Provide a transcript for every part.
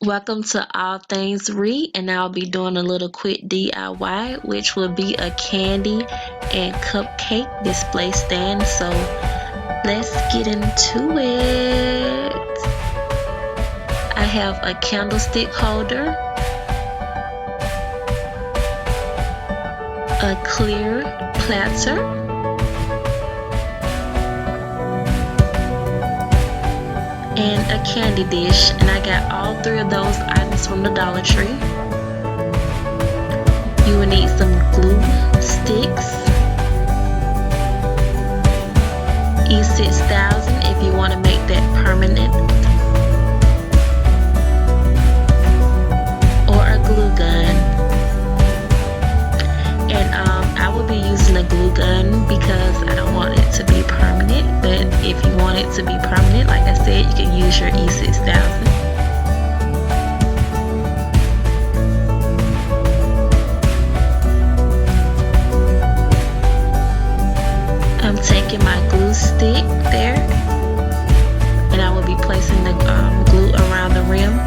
Welcome to All Things Read, and I'll be doing a little quick DIY, which will be a candy and cupcake display stand. So let's get into it. I have a candlestick holder, a clear platter, and a candy dish, and I got all three of those items from the Dollar Tree. You will need some glue sticks, E6000 if you want to make that permanent, or a glue gun. And I will be using a glue gun because I don't want it to be permanent, but if you want it to be permanent, like I said, you can use your E6000. I'm taking my glue stick there, and I will be placing the glue around the rim.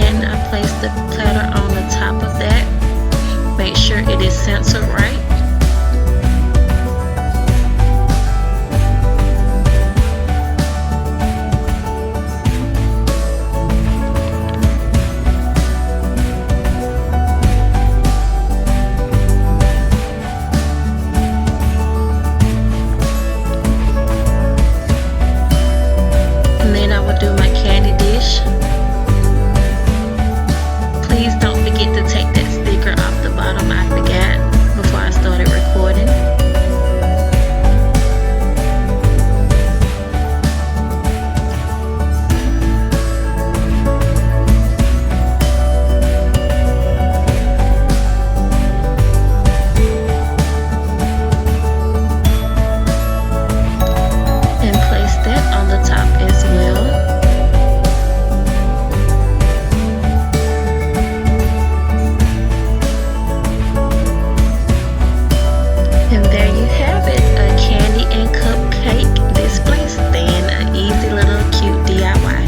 And I place the platter on the top of that. Make sure it is centered right. And then I will do my candy dish. Please don't forget to take that sticker off the bottom. I forgot before I started recording. And place that on the top as well. And there you have it, a candy and cupcake display stand, an easy little cute DIY.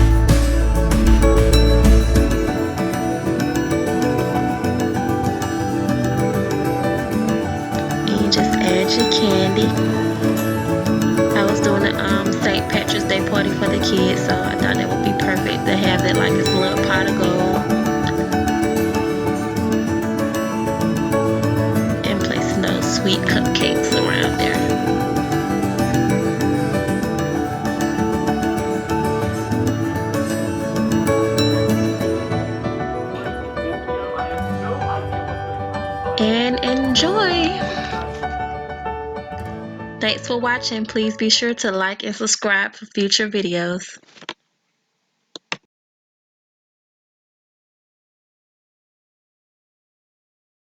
And you just add your candy. I was doing a St. Patrick's Day party for the kids, so I thought that would be perfect to have it like this little pot of gold. And placing those sweet cupcakes around there. And enjoy! Thanks for watching. Please be sure to like and subscribe for future videos.